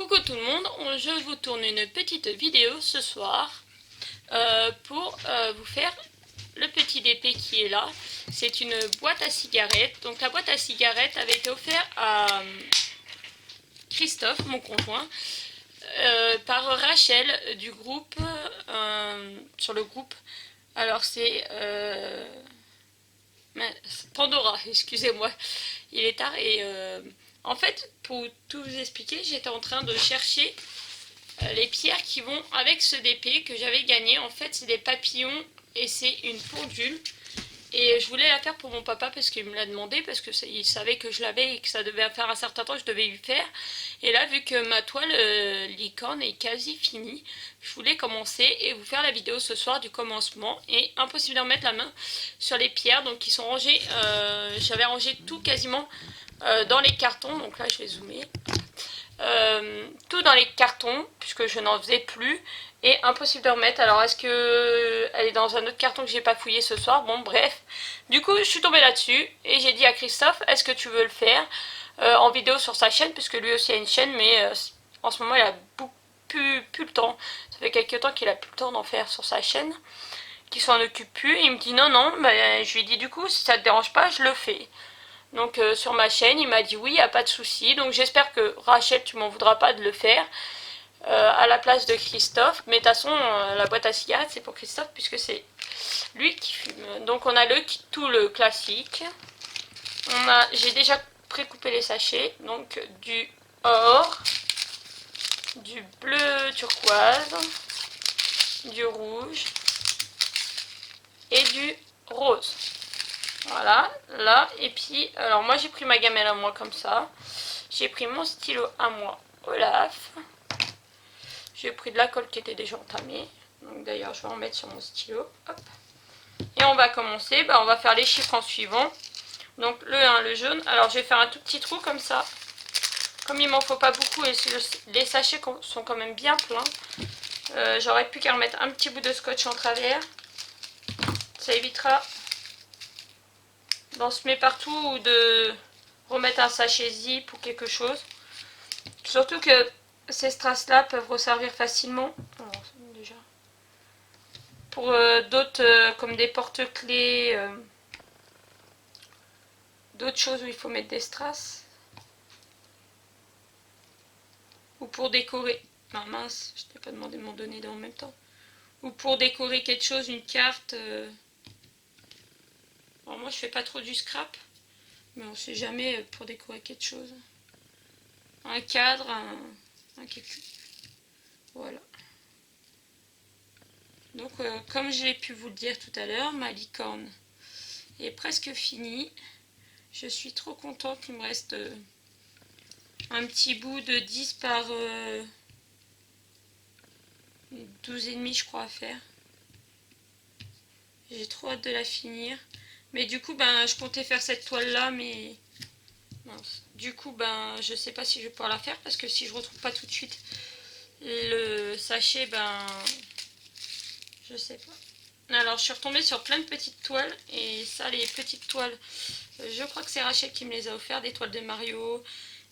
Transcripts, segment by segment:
Coucou tout le monde, je vous tourne une petite vidéo ce soir pour vous faire le petit DP qui est là. C'est une boîte à cigarettes. Donc la boîte à cigarettes avait été offerte à Christophe, mon conjoint, par Rachel du groupe, sur le groupe. Alors c'est Pandora, excusez-moi, il est tard et en fait, pour tout vous expliquer, j'étais en train de chercher les pierres qui vont avec ce DP que j'avais gagné. En fait, c'est des papillons et c'est une pendule. Et je voulais la faire pour mon papa parce qu'il me l'a demandé, parce qu'il savait que je l'avais et que ça devait faire un certain temps que je devais lui faire. Et là, vu que ma toile licorne est quasi finie, je voulais commencer et vous faire la vidéo ce soir du commencement. Et impossible de remettre la main sur les pierres, donc ils sont rangés, j'avais rangé tout quasiment dans les cartons. Donc là, je vais zoomer. Tout dans les cartons, puisque je n'en faisais plus. Et impossible de remettre. Alors est-ce que elle est dans un autre carton que j'ai pas fouillé ce soir? Bon bref. Du coup je suis tombée là-dessus et j'ai dit à Christophe, est-ce que tu veux le faire en vidéo sur sa chaîne, puisque lui aussi a une chaîne, mais en ce moment il a plus le temps. Ça fait quelques temps qu'il a plus le temps d'en faire sur sa chaîne, qu'il s'en occupe plus. Et il me dit non, bah, je lui ai dit du coup si ça te dérange pas je le fais. Donc sur ma chaîne il m'a dit oui, y a pas de souci. Donc j'espère que Rachel tu m'en voudras pas de le faire. À la place de Christophe, mais de toute façon la boîte à cigarettes c'est pour Christophe puisque c'est lui qui fume. Donc on a tout le classique. J'ai déjà précoupé les sachets, donc du or, du bleu turquoise, du rouge et du rose. Voilà, là, et puis alors moi j'ai pris ma gamelle à moi comme ça, j'ai pris mon stylo à moi Olaf. J'ai pris de la colle qui était déjà entamée. Donc d'ailleurs, je vais en mettre sur mon stylo. Hop. Et on va commencer. On va faire les chiffres en suivant. Donc le 1, le jaune. Alors je vais faire un tout petit trou comme ça. Comme il m'en faut pas beaucoup et les sachets sont quand même bien pleins, j'aurais pu qu'à remettre un petit bout de scotch en travers. Ça évitera d'en semer partout ou de remettre un sachet zip ou quelque chose. Surtout que ces strass-là peuvent resservir facilement. Alors, déjà. Pour d'autres, comme des porte-clés, d'autres choses où il faut mettre des strass. Ou pour décorer. Non, mince, je t'ai pas demandé de m'en donner en même temps. Ou pour décorer quelque chose, une carte. Alors moi, je fais pas trop du scrap. Mais on sait jamais pour décorer quelque chose. Un cadre, un quelque... Voilà. Donc, comme j'ai pu vous le dire tout à l'heure, ma licorne est presque finie. Je suis trop contente. Il me reste un petit bout de 10 par 12,5 je crois à faire. J'ai trop hâte de la finir. Mais du coup, je comptais faire cette toile là, mais mince. Du coup, je sais pas si je vais pouvoir la faire parce que si je retrouve pas tout de suite le sachet, je sais pas. Alors, je suis retombée sur plein de petites toiles et ça, les petites toiles, je crois que c'est Rachel qui me les a offert, des toiles de Mario,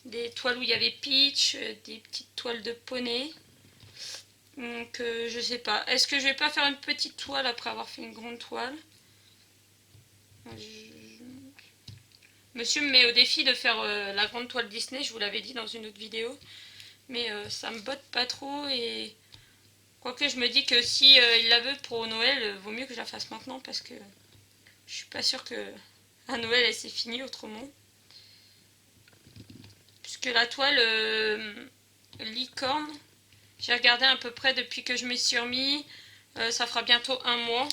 des toiles où il y avait Peach, des petites toiles de poney. Donc je sais pas. Est-ce que je vais pas faire une petite toile après avoir fait une grande toile? Monsieur me met au défi de faire la grande toile Disney, je vous l'avais dit dans une autre vidéo. Mais ça me botte pas trop et... Quoique je me dis que si il la veut pour Noël, vaut mieux que je la fasse maintenant parce que je suis pas sûre que à Noël elle s'est finie autrement. Puisque la toile licorne, j'ai regardé à peu près depuis que je m'y suis remis, ça fera bientôt un mois.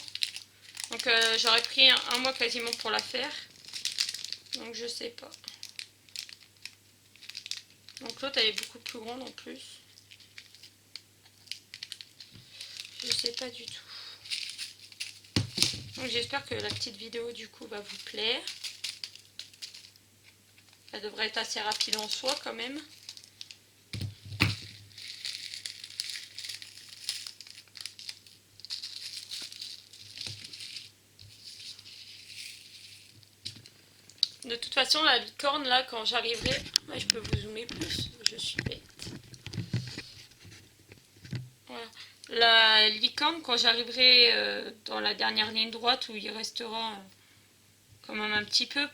Donc j'aurais pris un mois quasiment pour la faire. Donc je sais pas. Donc l'autre elle est beaucoup plus grande en plus. Je sais pas du tout. Donc j'espère que la petite vidéo du coup va vous plaire. Elle devrait être assez rapide en soi quand même. De toute façon, la licorne, là, quand j'arriverai... je peux vous zoomer plus, je suis bête. la licorne quand j'arriverai dans la dernière ligne droite où il restera quand même un petit peu,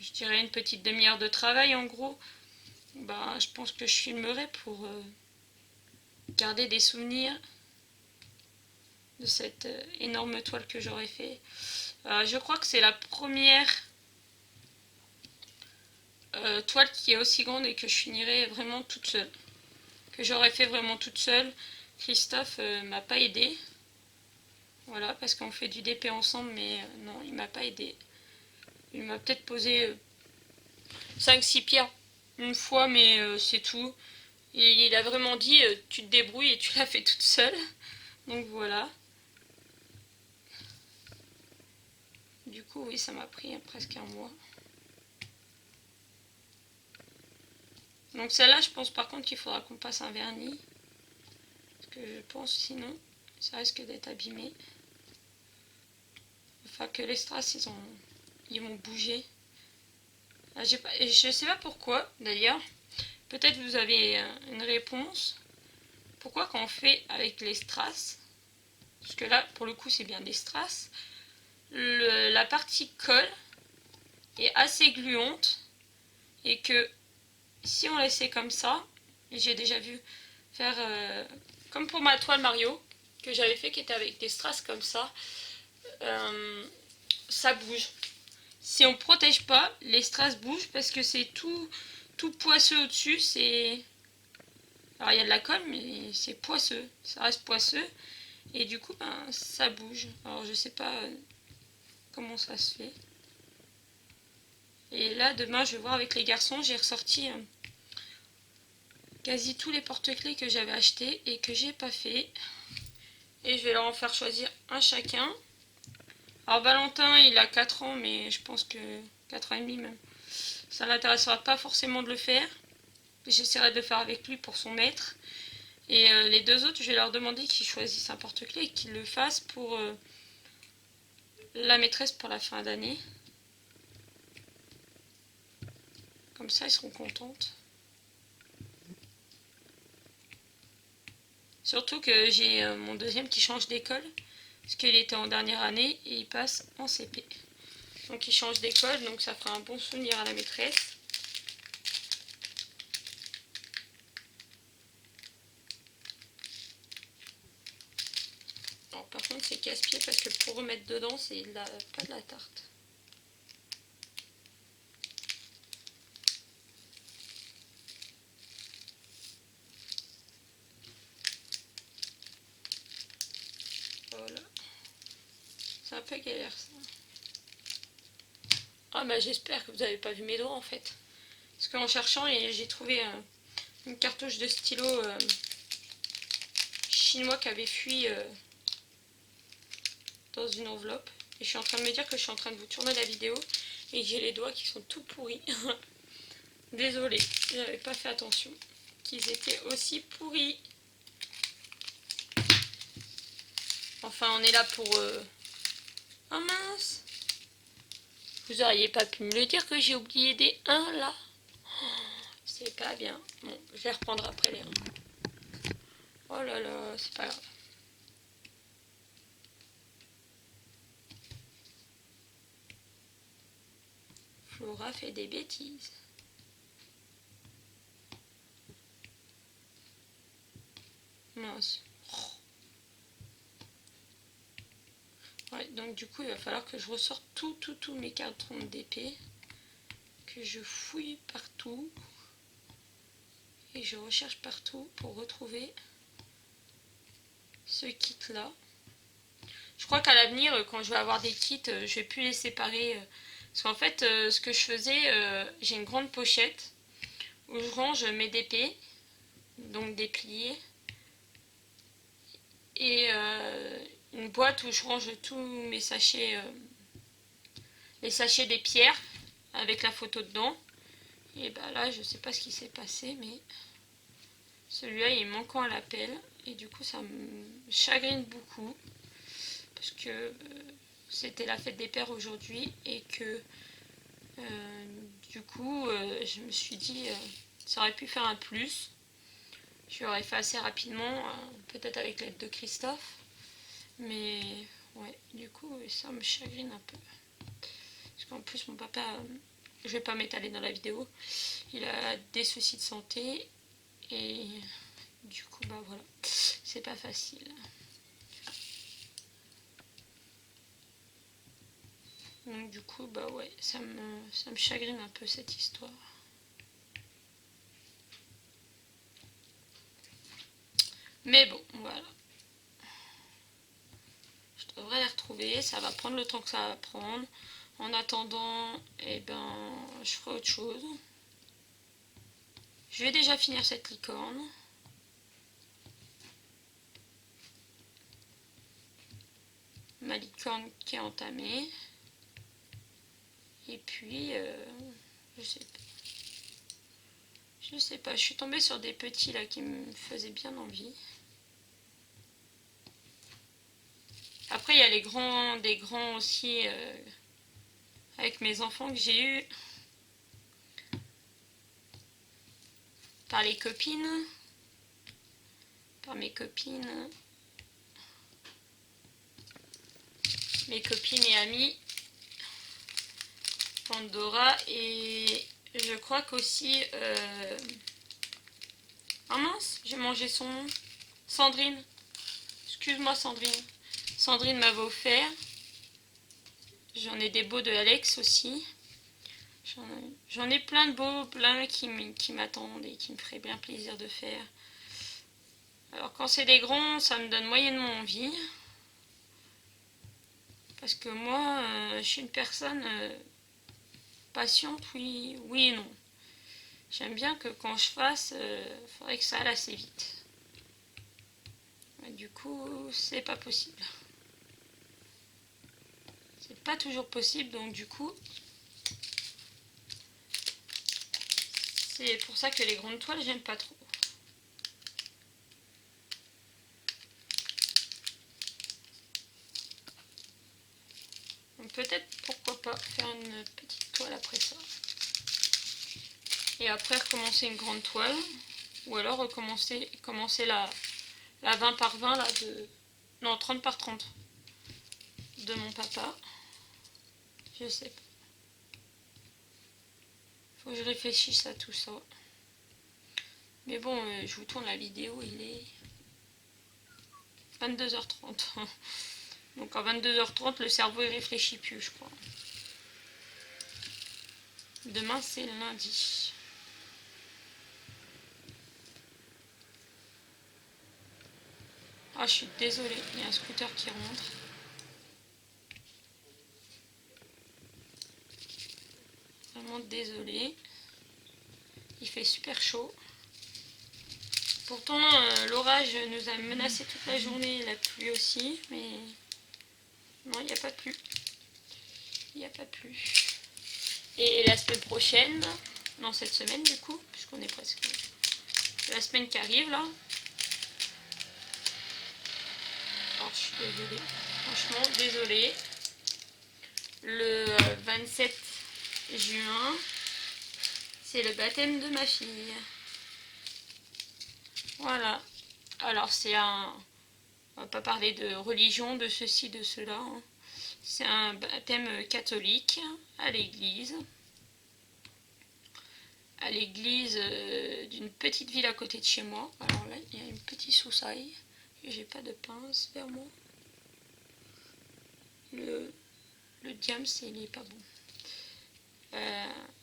je dirais une petite demi-heure de travail en gros. Bah, je pense que je filmerai pour garder des souvenirs de cette énorme toile que j'aurais fait. Je crois que c'est la première toile qui est aussi grande et que je finirai vraiment toute seule. Que j'aurais fait vraiment toute seule. Christophe m'a pas aidé. Voilà, parce qu'on fait du DP ensemble, mais non, il m'a pas aidé. Il m'a peut-être posé 5-6 pierres une fois, mais c'est tout. Et il a vraiment dit tu te débrouilles et tu l'as fait toute seule. Donc voilà. Du coup, oui, ça m'a pris presque un mois. Donc celle-là, je pense par contre qu'il faudra qu'on passe un vernis. Parce que je pense sinon, ça risque d'être abîmé. Enfin que les strass, ils vont bouger. Ah, je sais pas pourquoi, d'ailleurs. Peut-être vous avez une réponse. Pourquoi quand on fait avec les strass, parce que là, pour le coup, c'est bien des strass, la partie colle est assez gluante et que si on laissait comme ça, j'ai déjà vu faire comme pour ma toile Mario que j'avais fait qui était avec des strass comme ça, ça bouge. Si on protège pas, les strass bougent parce que c'est tout poisseux au-dessus. Alors il y a de la colle, mais c'est poisseux, ça reste poisseux et du coup ben, ça bouge. Alors je sais pas comment ça se fait. Et là demain je vais voir avec les garçons, j'ai ressorti quasi tous les porte-clés que j'avais achetés et que j'ai pas fait. Et je vais leur en faire choisir un chacun. Alors Valentin il a 4 ans, mais je pense que 4 ans et demi même. Ça l'intéressera pas forcément de le faire. J'essaierai de le faire avec lui pour son maître. Et les deux autres, je vais leur demander qu'ils choisissent un porte-clés et qu'ils le fassent pour la maîtresse pour la fin d'année. Comme ça, ils seront contentes. Surtout que j'ai mon deuxième qui change d'école. Parce qu'il était en dernière année et il passe en CP. Donc il change d'école, donc ça fera un bon souvenir à la maîtresse. Alors, par contre c'est casse-pied parce que pour remettre dedans c'est pas de la tarte. Voilà. C'est un peu galère ça. Ah bah j'espère que vous n'avez pas vu mes doigts en fait. Parce qu'en cherchant j'ai trouvé une cartouche de stylo chinois qui avait fui dans une enveloppe. Et je suis en train de me dire que je suis en train de vous tourner la vidéo et j'ai les doigts qui sont tout pourris. Désolée, j'avais pas fait attention qu'ils étaient aussi pourris. Enfin, on est là pour... Oh mince! Vous auriez pas pu me le dire que j'ai oublié des 1 là? C'est pas bien. Bon, je vais reprendre après les 1. Oh là là, c'est pas grave. Flora fait des bêtises. Mince. Ouais, donc du coup, il va falloir que je ressorte tous mes cartons de DP. Que je fouille partout. Et je recherche partout pour retrouver ce kit là. Je crois qu'à l'avenir, quand je vais avoir des kits, je vais plus les séparer. Parce qu'en fait, ce que je faisais, j'ai une grande pochette où je range mes DP, donc dépliés, et une boîte où je range tous mes sachets, les sachets des pierres avec la photo dedans. Et bah là, je sais pas ce qui s'est passé, mais celui-là il est manquant à l'appel et du coup ça me chagrine beaucoup parce que c'était la fête des pères aujourd'hui et que du coup je me suis dit ça aurait pu faire un plus. Je l'aurais fait assez rapidement, peut-être avec l'aide de Christophe. Mais ouais, du coup, ça me chagrine un peu. Parce qu'en plus, mon papa, je vais pas m'étaler dans la vidéo, il a des soucis de santé. Et du coup, bah voilà, c'est pas facile. Donc du coup, bah ouais, ça me chagrine un peu cette histoire. Mais bon, voilà. Je devrais les retrouver, ça va prendre le temps que ça va prendre. En attendant, eh ben, je ferai autre chose. Je vais déjà finir cette licorne. Ma licorne qui est entamée. Et puis, je sais pas. Je sais pas, je suis tombée sur des petits là qui me faisaient bien envie. Après, il y a des grands aussi avec mes enfants que j'ai eu par les copines, par mes copines et amies, Pandora, et je crois qu'aussi ah mince, j'ai mangé son nom, Sandrine, excuse-moi Sandrine. Sandrine m'avait offert. J'en ai des beaux de Alex aussi. J'en ai plein de beaux, plein qui m'attendent et qui me feraient bien plaisir de faire. Alors quand c'est des grands, ça me donne moyennement envie. Parce que moi, je suis une personne patiente, oui, oui et non. J'aime bien que quand je fasse, il faudrait que ça aille assez vite. Mais du coup, c'est pas possible. C'est pas toujours possible, donc du coup, c'est pour ça que les grandes toiles, j'aime pas trop. Donc peut-être, pourquoi pas, faire une petite toile après ça. Et après recommencer une grande toile. Ou alors commencer la 20 par 20 là de. Non, 30 par 30 de mon papa. Je sais pas. Faut que je réfléchisse à tout ça. Mais bon, je vous tourne la vidéo, il est 22h30. Donc à 22h30, le cerveau il réfléchit plus, je crois. Demain, c'est lundi. Ah, je suis désolée, il y a un scooter qui rentre. Vraiment désolée. Il fait super chaud. Pourtant, l'orage nous a menacé toute la journée, la pluie aussi, mais non, il n'y a pas de pluie. Il n'y a pas de pluie. Et la semaine prochaine, non, cette semaine du coup, puisqu'on est presque la semaine qui arrive là. Alors, je suis désolée, franchement désolée. Le 27 juin, c'est le baptême de ma fille. Voilà. Alors c'est un... On va pas parler de religion, de ceci, de cela. Hein. C'est un baptême catholique à l'église. À l'église d'une petite ville à côté de chez moi. Alors là, il y a une petite soussaille. J'ai pas de pince vers moi. Le diams, il est pas bon.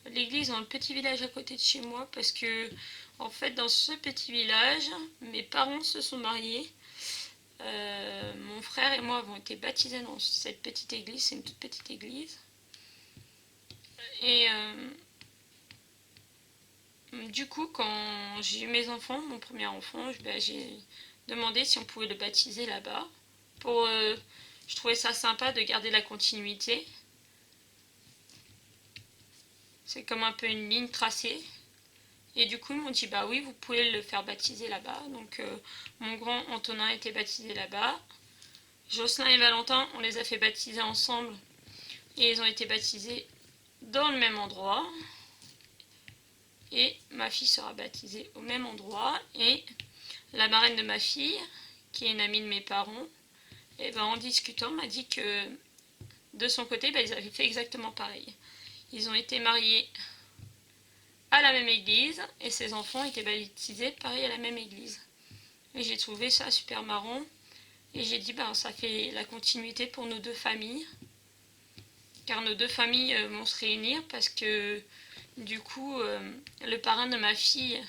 L'église dans le petit village à côté de chez moi parce que en fait dans ce petit village mes parents se sont mariés, mon frère et moi avons été baptisés dans cette petite église, c'est une toute petite église et du coup quand j'ai eu mes enfants, mon premier enfant, j'ai demandé si on pouvait le baptiser là-bas pour je trouvais ça sympa de garder la continuité. C'est comme un peu une ligne tracée. Et du coup, ils m'ont dit, bah oui, vous pouvez le faire baptiser là-bas. Donc, mon grand Antonin a été baptisé là-bas. Jocelyn et Valentin, on les a fait baptiser ensemble. Et ils ont été baptisés dans le même endroit. Et ma fille sera baptisée au même endroit. Et la marraine de ma fille, qui est une amie de mes parents, et ben en discutant m'a dit que de son côté, ben, ils avaient fait exactement pareil. Ils ont été mariés à la même église et ses enfants étaient baptisés pareil à la même église. Et j'ai trouvé ça super marrant. Et j'ai dit, ben, ça fait la continuité pour nos deux familles. Car nos deux familles vont se réunir parce que du coup, le parrain de ma fille,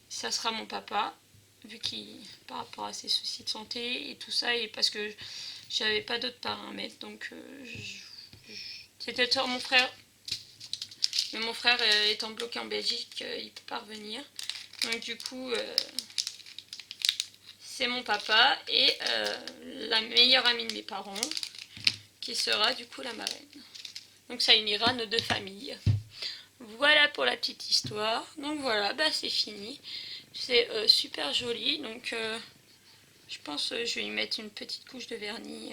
ça sera mon papa, vu qu'il, par rapport à ses soucis de santé et tout ça, et parce que j'avais pas d'autres parrains à mettre. Donc, c'était sur mon frère. Mais mon frère étant bloqué en Belgique, il peut pas revenir. Donc, du coup, c'est mon papa et la meilleure amie de mes parents qui sera du coup la marraine. Donc ça unira nos deux familles. Voilà pour la petite histoire. Donc voilà, bah c'est fini. C'est super joli. Donc je pense que je vais y mettre une petite couche de vernis.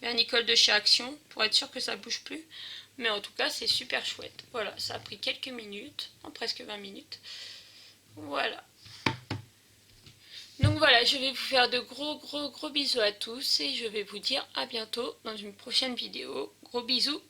Vernicole de chez Action pour être sûr que ça bouge plus. Mais en tout cas c'est super chouette. Voilà, ça a pris quelques minutes, en presque 20 minutes. Voilà. Donc voilà, je vais vous faire de gros bisous à tous et je vais vous dire à bientôt dans une prochaine vidéo. Gros bisous.